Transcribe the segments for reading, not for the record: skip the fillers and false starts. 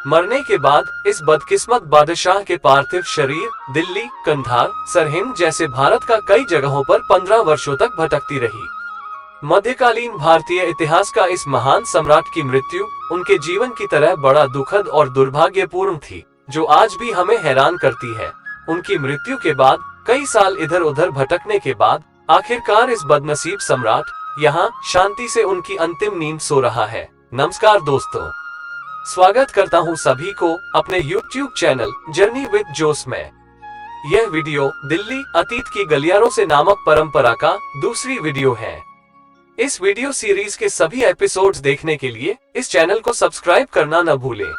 मरने के बाद इस बदकिस्मत बादशाह के पार्थिव शरीर दिल्ली, कंधार, सरहिंद जैसे भारत का कई जगहों पर 15 वर्षों तक भटकती रही। मध्यकालीन भारतीय इतिहास का इस महान सम्राट की मृत्यु उनके जीवन की तरह बड़ा दुखद और दुर्भाग्यपूर्ण थी, जो आज भी हमें हैरान करती है। उनकी मृत्यु के बाद कई साल इधर उधर भटकने के बाद आखिरकार इस बदनसीब सम्राट यहाँ शांति से उनकी अंतिम नींद सो रहा है। नमस्कार दोस्तों, स्वागत करता हूँ सभी को अपने YouTube चैनल जर्नी विद जोश में। यह वीडियो दिल्ली अतीत की गलियारों से नामक परंपरा का दूसरी वीडियो है। इस वीडियो सीरीज के सभी एपिसोड्स देखने के लिए इस चैनल को सब्सक्राइब करना न भूलें।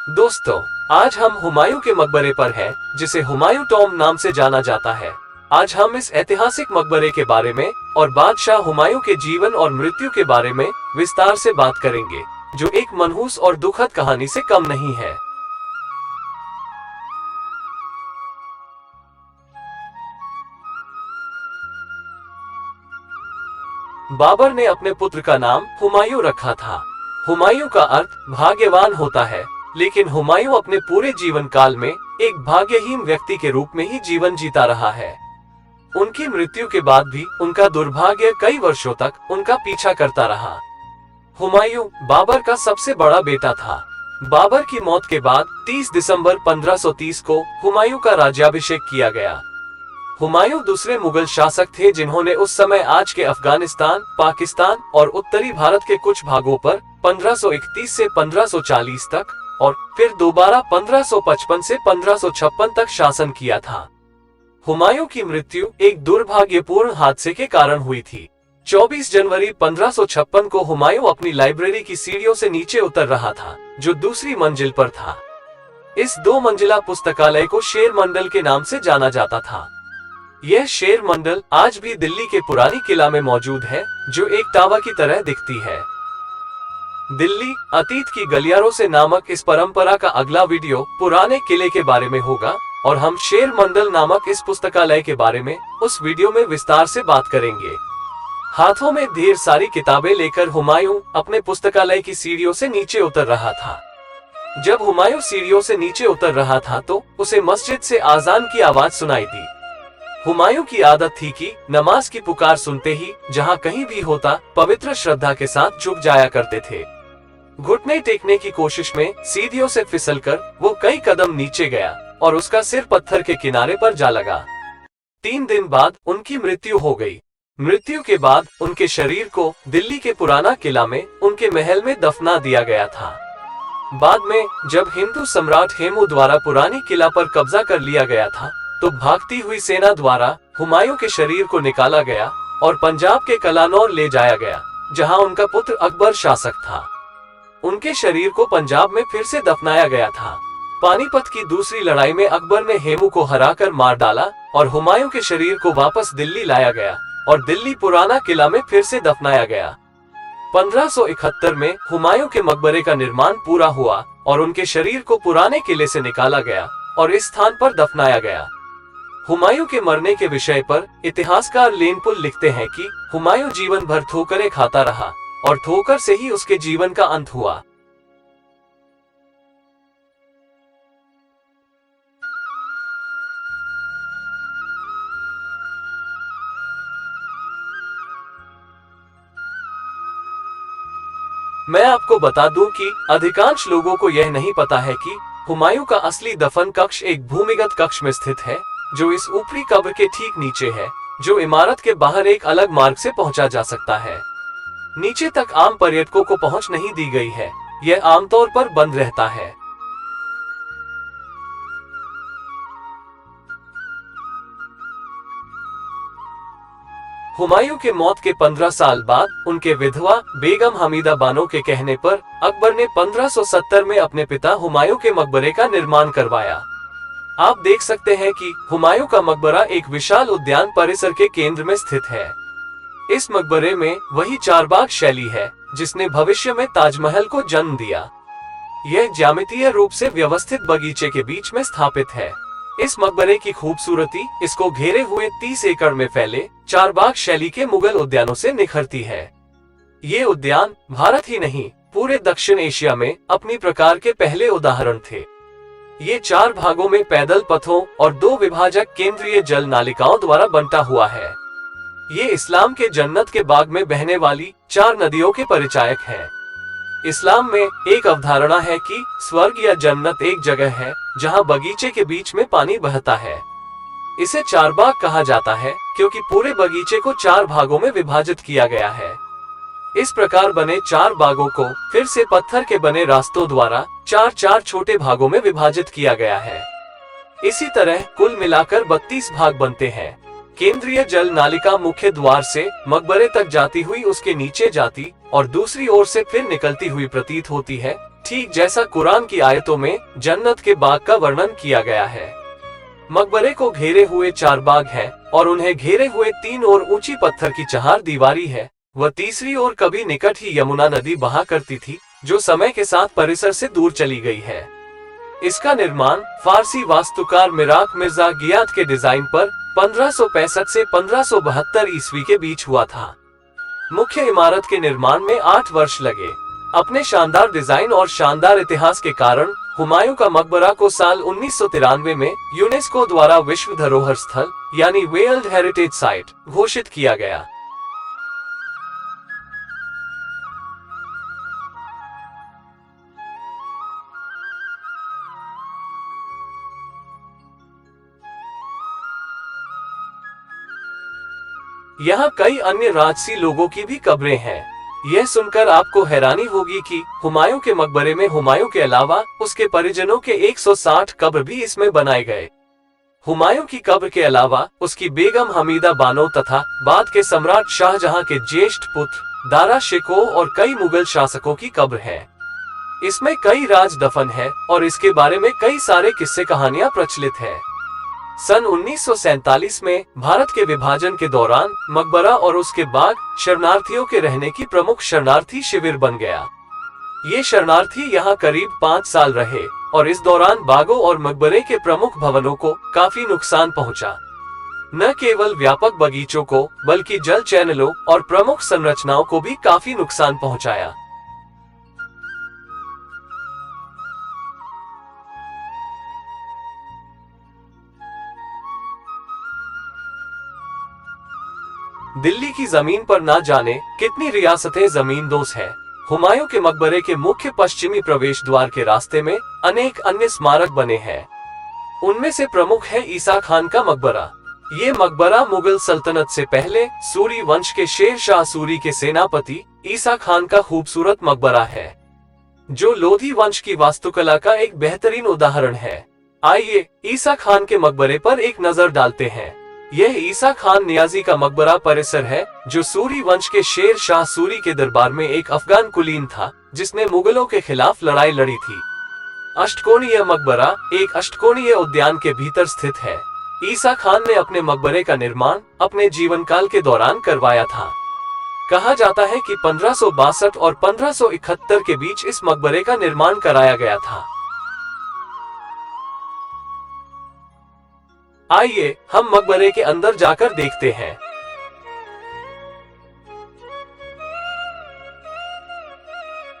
दोस्तों, आज हम हुमायूं के मकबरे पर हैं, जिसे हुमायूं टॉम्ब नाम से जाना जाता है। आज हम इस ऐतिहासिक मकबरे के बारे में और बादशाह हुमायूं के जीवन और मृत्यु के बारे में विस्तार से बात करेंगे, जो एक मनहूस और दुखद कहानी से कम नहीं है। बाबर ने अपने पुत्र का नाम हुमायूं रखा था। हुमायूं का अर्थ भाग्यवान होता है, लेकिन हुमायूं अपने पूरे जीवन काल में एक भाग्यहीन व्यक्ति के रूप में ही जीवन जीता रहा है। उनकी मृत्यु के बाद भी उनका दुर्भाग्य कई वर्षों तक उनका पीछा करता रहा। हुमायूं बाबर का सबसे बड़ा बेटा था। बाबर की मौत के बाद 30 दिसंबर 1530 को हुमायूं का राज्याभिषेक किया गया। हुमायूं दूसरे मुगल शासक थे जिन्होंने उस समय आज के अफगानिस्तान, पाकिस्तान और उत्तरी भारत के कुछ भागों पर 1531 से 1540 तक और फिर दोबारा 1555 से 1556 तक शासन किया था। हुमायूं की मृत्यु एक दुर्भाग्यपूर्ण हादसे के कारण हुई थी। 24 जनवरी 1556 को हुमायूं अपनी लाइब्रेरी की सीढ़ियों से नीचे उतर रहा था, जो दूसरी मंजिल पर था। इस 2 मंजिला पुस्तकालय को शेर मंडल के नाम से जाना जाता था। यह शेर मंडल आज भी दिल्ली के पुरानी किला में मौजूद है, जो एक टावर की तरह दिखती है। दिल्ली अतीत की गलियारों से नामक इस परंपरा का अगला वीडियो पुराने किले के बारे में होगा और हम शेर मंडल नामक इस पुस्तकालय के बारे में उस वीडियो में विस्तार से बात करेंगे। हाथों में ढेर सारी किताबें लेकर हुमायूं अपने पुस्तकालय की सीढ़ियों से नीचे उतर रहा था। जब हुमायूं सीढ़ियों से नीचे उतर रहा था तो उसे मस्जिद से आजान की आवाज सुनाई दी। हुमायूं की आदत थी कि नमाज की पुकार सुनते ही जहां कहीं भी होता पवित्र श्रद्धा के साथ झुक जाया करते थे। घुटने टेकने की कोशिश में सीढ़ियों से फिसलकर वो कई कदम नीचे गया और उसका सिर पत्थर के किनारे पर जा लगा। 3 दिन बाद उनकी मृत्यु हो गई। मृत्यु के बाद उनके शरीर को दिल्ली के पुराना किला में उनके महल में दफना दिया गया था। बाद में जब हिंदू सम्राट हेमू द्वारा पुरानी किला पर कब्जा कर लिया गया था, तो भागती हुई सेना द्वारा हुमायूं के शरीर को निकाला गया और पंजाब के कलानौर ले जाया गया, जहां उनका पुत्र अकबर शासक था। उनके शरीर को पंजाब में फिर से दफनाया गया था। पानीपत की दूसरी लड़ाई में अकबर ने हेमू को हराकर मार डाला और हुमायूं के शरीर को वापस दिल्ली लाया गया और दिल्ली पुराना किला में फिर से दफनाया गया। 1571 में हुमायूं के मकबरे का निर्माण पूरा हुआ और उनके शरीर को पुराने किले से निकाला गया और इस स्थान पर दफनाया गया। हुमायूं के मरने के विषय पर इतिहासकार लेनपुल लिखते हैं कि हुमायूं जीवन भर ठोकरें खाता रहा और ठोकर से ही उसके जीवन का अंत हुआ। मैं आपको बता दूं कि अधिकांश लोगों को यह नहीं पता है कि हुमायूं का असली दफन कक्ष एक भूमिगत कक्ष में स्थित है, जो इस ऊपरी कब्र के ठीक नीचे है, जो इमारत के बाहर एक अलग मार्ग से पहुंचा जा सकता है। नीचे तक आम पर्यटकों को पहुंच नहीं दी गई है, यह आमतौर पर बंद रहता है। हुमायूं के मौत के 15 साल बाद उनके विधवा बेगम हमीदा बानो के कहने पर अकबर ने 1570 में अपने पिता हुमायूं के मकबरे का निर्माण करवाया। आप देख सकते हैं कि हुमायूं का मकबरा एक विशाल उद्यान परिसर के केंद्र में स्थित है। इस मकबरे में वही चारबाग शैली है जिसने भविष्य में ताजमहल को जन्म दिया। यह ज्यामितीय रूप से व्यवस्थित बगीचे के बीच में स्थापित है। इस मकबरे की खूबसूरती इसको घेरे हुए 30 एकड़ में फैले चारबाग शैली के मुगल उद्यानों से निखरती है। ये उद्यान भारत ही नहीं पूरे दक्षिण एशिया में अपनी प्रकार के पहले उदाहरण थे। ये 4 भागों में पैदल पथों और 2 विभाजक केंद्रीय जल नालिकाओं द्वारा बंटा हुआ है। ये इस्लाम के जन्नत के बाग में बहने वाली 4 नदियों के परिचायक हैं। इस्लाम में एक अवधारणा है कि स्वर्ग या जन्नत एक जगह है जहां बगीचे के बीच में पानी बहता है। इसे 4 बाग कहा जाता है क्योंकि पूरे बगीचे को 4 भागों में विभाजित किया गया है। इस प्रकार बने 4 बागों को फिर से पत्थर के बने रास्तों द्वारा 4-4 छोटे भागों में विभाजित किया गया है। इसी तरह कुल मिलाकर 32 भाग बनते हैं। केंद्रीय जल नालिका मुख्य द्वार से मकबरे तक जाती हुई उसके नीचे जाती और दूसरी ओर से फिर निकलती हुई प्रतीत होती है, ठीक जैसा कुरान की आयतों में जन्नत के बाग का वर्णन किया गया है। मकबरे को घेरे हुए 4 बाग हैं और उन्हें घेरे हुए 3 ओर ऊंची पत्थर की चहार दीवारी है। वह तीसरी ओर कभी निकट ही यमुना नदी बहा करती थी, जो समय के साथ परिसर से दूर चली गई है। इसका निर्माण फारसी वास्तुकार मिराक मिर्जा गियाथ के डिजाइन पर 1565 से 1572 ईस्वी के बीच हुआ था। मुख्य इमारत के निर्माण में 8 वर्ष लगे। अपने शानदार डिजाइन और शानदार इतिहास के कारण हुमायूं का मकबरा को साल 1993 में यूनेस्को द्वारा विश्व धरोहर स्थल यानी वर्ल्ड हेरिटेज साइट घोषित किया गया। यहाँ कई अन्य राजसी लोगों की भी कब्रें हैं। यह सुनकर आपको हैरानी होगी कि हुमायूं के मकबरे में हुमायूं के अलावा उसके परिजनों के 160 कब्र भी इसमें बनाए गए। हुमायूं की कब्र के अलावा उसकी बेगम हमीदा बानो तथा बाद के सम्राट शाहजहां के ज्येष्ठ पुत्र दारा शिकोह और कई मुगल शासकों की कब्र है। इसमें कई राज दफन है और इसके बारे में कई सारे किस्से कहानियां प्रचलित है। सन 1947 में भारत के विभाजन के दौरान मकबरा और उसके बाग शरणार्थियों के रहने की प्रमुख शरणार्थी शिविर बन गया। ये शरणार्थी यहाँ करीब 5 साल रहे और इस दौरान बागों और मकबरे के प्रमुख भवनों को काफी नुकसान पहुँचा। न केवल व्यापक बगीचों को बल्कि जल चैनलों और प्रमुख संरचनाओं को भी काफी नुकसान पहुँचाया। दिल्ली की जमीन पर ना जाने कितनी रियासतें जमींदोज हैं। हुमायूं के मकबरे के मुख्य पश्चिमी प्रवेश द्वार के रास्ते में अनेक अन्य स्मारक बने हैं। उनमें से प्रमुख है ईसा खान का मकबरा। ये मकबरा मुगल सल्तनत से पहले सूरी वंश के शेर शाह सूरी के सेनापति ईसा खान का खूबसूरत मकबरा है, जो लोधी वंश की वास्तुकला का एक बेहतरीन उदाहरण है। आइए ईसा खान के मकबरे पर एक नजर डालते हैं। यह ईसा खान नियाजी का मकबरा परिसर है, जो सूरी वंश के शेर शाह सूरी के दरबार में एक अफगान कुलीन था, जिसने मुगलों के खिलाफ लड़ाई लड़ी थी। अष्टकोणीय मकबरा एक अष्टकोणीय उद्यान के भीतर स्थित है। ईसा खान ने अपने मकबरे का निर्माण अपने जीवन काल के दौरान करवाया था। कहा जाता है कि 1562 और 1571 के बीच इस मकबरे का निर्माण कराया गया था। आइए हम मकबरे के अंदर जाकर देखते हैं।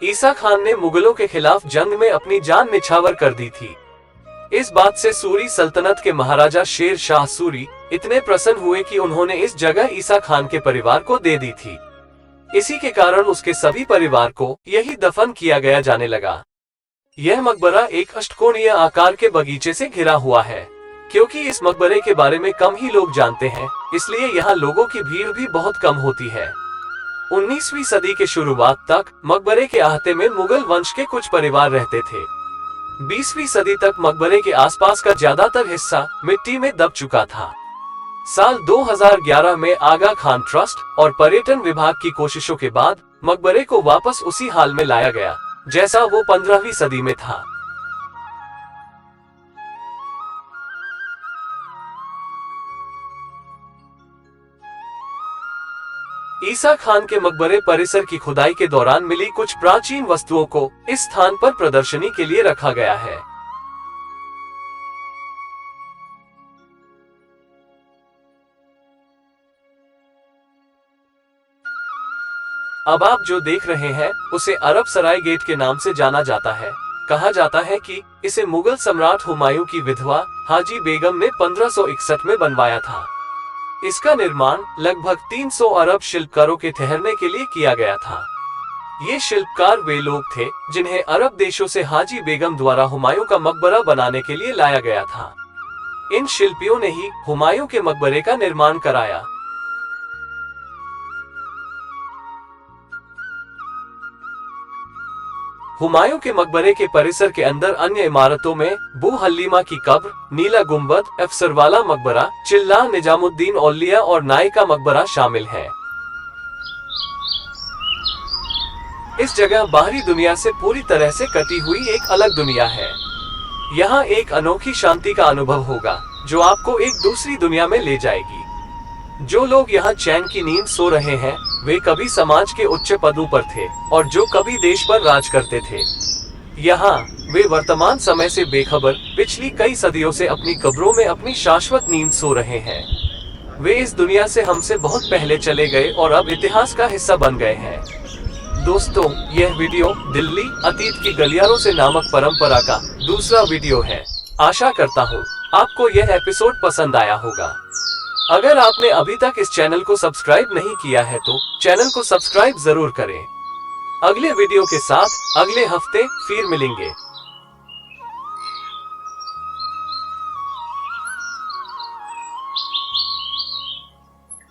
ईसा खान ने मुगलों के खिलाफ जंग में अपनी जान निछावर कर दी थी। इस बात से सूरी सल्तनत के महाराजा शेर शाह सूरी इतने प्रसन्न हुए कि उन्होंने इस जगह ईसा खान के परिवार को दे दी थी। इसी के कारण उसके सभी परिवार को यही दफन किया गया जाने लगा। यह मकबरा एक अष्टकोणीय आकार के बगीचे से घिरा हुआ है। क्योंकि इस मकबरे के बारे में कम ही लोग जानते हैं, इसलिए यहाँ लोगों की भीड़ भी बहुत कम होती है। 19वीं सदी के शुरुआत तक मकबरे के अहाते में मुगल वंश के कुछ परिवार रहते थे। 20वीं सदी तक मकबरे के आसपास का ज्यादातर हिस्सा मिट्टी में दब चुका था। साल 2011 में आगा खान ट्रस्ट और पर्यटन विभाग की कोशिशों के बाद मकबरे को वापस उसी हाल में लाया गया जैसा वो 15वीं सदी में था। ईसा खान के मकबरे परिसर की खुदाई के दौरान मिली कुछ प्राचीन वस्तुओं को इस स्थान पर प्रदर्शनी के लिए रखा गया है। अब आप जो देख रहे हैं उसे अरब सराय गेट के नाम से जाना जाता है। कहा जाता है कि इसे मुगल सम्राट हुमायूं की विधवा हाजी बेगम ने 1561 में बनवाया था। इसका निर्माण लगभग 300 अरब शिल्पकारों के ठहरने के लिए किया गया था। ये शिल्पकार वे लोग थे जिन्हें अरब देशों से हाजी बेगम द्वारा हुमायूं का मकबरा बनाने के लिए लाया गया था। इन शिल्पियों ने ही हुमायूं के मकबरे का निर्माण कराया। हुमायूं के मकबरे के परिसर के अंदर अन्य इमारतों में बू हलीमा की कब्र, नीला गुम्बद, अफसरवाला मकबरा, चिल्ला निजामुद्दीन औलिया और नायका मकबरा शामिल है। इस जगह बाहरी दुनिया से पूरी तरह से कटी हुई एक अलग दुनिया है। यहाँ एक अनोखी शांति का अनुभव होगा जो आपको एक दूसरी दुनिया में ले जाएगी। जो लोग यहाँ चैन की नींद सो रहे हैं वे कभी समाज के उच्च पदों पर थे और जो कभी देश पर राज करते थे। यहाँ वे वर्तमान समय से बेखबर पिछली कई सदियों से अपनी कब्रों में अपनी शाश्वत नींद सो रहे हैं। वे इस दुनिया से हमसे बहुत पहले चले गए और अब इतिहास का हिस्सा बन गए हैं। दोस्तों, यह वीडियो दिल्ली अतीत की गलियारों से नामक परंपरा का दूसरा वीडियो है। आशा करता हूँ आपको यह एपिसोड पसंद आया होगा। अगर आपने अभी तक इस चैनल को सब्सक्राइब नहीं किया है तो चैनल को सब्सक्राइब जरूर करें। अगले वीडियो के साथ अगले हफ्ते फिर मिलेंगे।